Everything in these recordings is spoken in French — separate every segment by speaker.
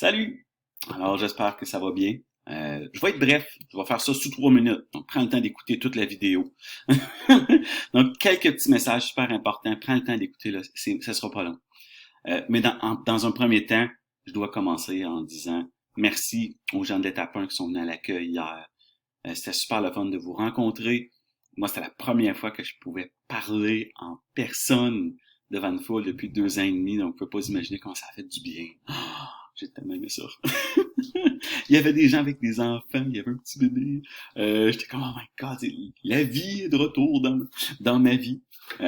Speaker 1: Salut! Alors, j'espère que ça va bien. Je vais être bref. Je vais faire ça sous 3 minutes. Donc, prends le temps d'écouter toute la vidéo. Donc, quelques petits messages super importants. Prends le temps d'écouter, là. Ça sera pas long. Mais dans un premier temps, je dois commencer en disant merci aux gens de l'étape 1 qui sont venus à l'accueil hier. C'était super le fun de vous rencontrer. Moi, c'était la première fois que je pouvais parler en personne devant une foule depuis 2 ans et demi. Donc, vous pouvez pas imaginer comment ça a fait du bien. J'ai tellement aimé ça. Il y avait des gens avec des enfants, il y avait un petit bébé. J'étais comme, oh my God, la vie est de retour dans ma vie. Tu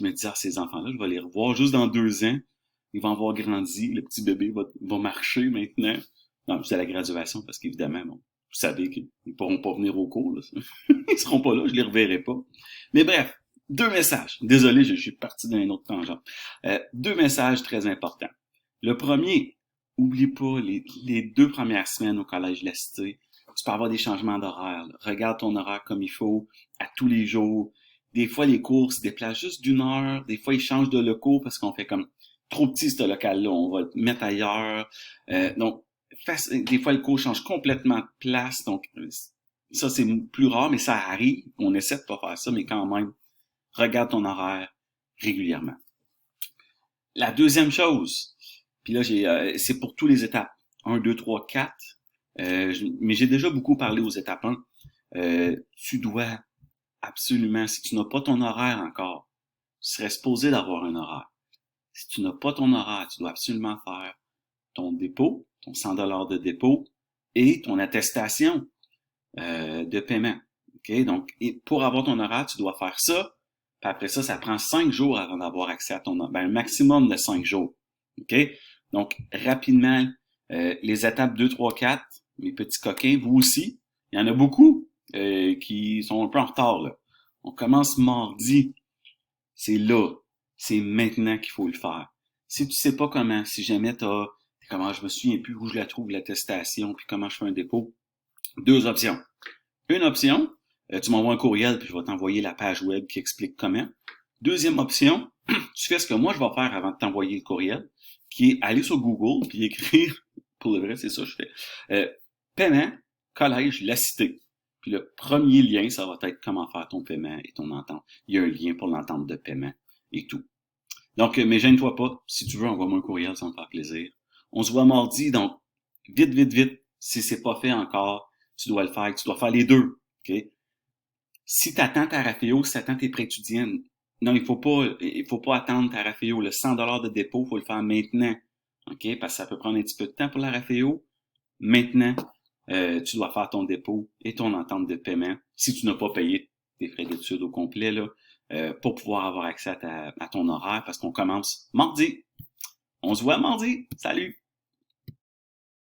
Speaker 1: me dis, ces enfants-là, je vais les revoir juste dans 2 ans. Ils vont avoir grandi, le petit bébé va marcher maintenant. Non, c'est à la graduation, parce qu'évidemment, bon, vous savez qu'ils ne pourront pas venir au cours. Là. Ils seront pas là, je les reverrai pas. Mais bref, 2 messages. Désolé, je suis parti dans un autre tangent. 2 messages très importants. Le premier, oublie pas les 2 premières semaines au Collège de la Cité. Tu peux avoir des changements d'horaire. Là. Regarde ton horaire comme il faut, à tous les jours. Des fois, les cours se déplacent juste d'1 heure. Des fois, ils changent de locaux parce qu'on fait comme trop petit ce local-là. On va le mettre ailleurs. Donc, des fois, le cours change complètement de place. Donc, ça, c'est plus rare, mais ça arrive. On essaie de pas faire ça, mais quand même, regarde ton horaire régulièrement. La deuxième chose, puis là, c'est pour tous les étapes. 1, 2, 3, 4. Mais j'ai déjà beaucoup parlé aux étapes 1. Tu dois absolument, si tu n'as pas ton horaire encore, tu serais supposé d'avoir un horaire. Si tu n'as pas ton horaire, tu dois absolument faire ton dépôt, ton 100 $ de dépôt et ton attestation de paiement. Okay? Donc, pour avoir ton horaire, tu dois faire ça. Puis après ça, ça prend 5 jours avant d'avoir accès à ton horaire. Ben, un maximum de 5 jours. Okay? Donc, rapidement, les étapes 2, 3, 4, mes petits coquins, vous aussi, il y en a beaucoup qui sont un peu en retard. Là. On commence mardi. C'est là. C'est maintenant qu'il faut le faire. Si tu sais pas comment, si jamais comment je me souviens plus où je la trouve, l'attestation, puis comment je fais un dépôt, 2 options. Une option, tu m'envoies un courriel, puis je vais t'envoyer la page web qui explique comment. Deuxième option, tu fais ce que moi je vais faire avant de t'envoyer le courriel, qui est aller sur Google, puis écrire, pour le vrai, c'est ça que je fais, paiement, collège, la cité. Puis le premier lien, ça va être comment faire ton paiement et ton entente. Il y a un lien pour l'entente de paiement et tout. Donc, mais gêne-toi pas. Si tu veux, envoie-moi un courriel, ça me fait plaisir. On se voit mardi, donc vite, vite, vite. Si c'est pas fait encore, tu dois le faire. Tu dois faire les deux. OK? Si tu attends ta RAFEO, si tu attends tes prêts étudiants, non, il faut pas attendre ta RAFEO. Le 100 $ de dépôt, il faut le faire maintenant. OK? Parce que ça peut prendre un petit peu de temps pour la RAFEO. Maintenant, tu dois faire ton dépôt et ton entente de paiement si tu n'as pas payé tes frais d'études au complet, là, pour pouvoir avoir accès à ton horaire parce qu'on commence mardi. On se voit mardi. Salut!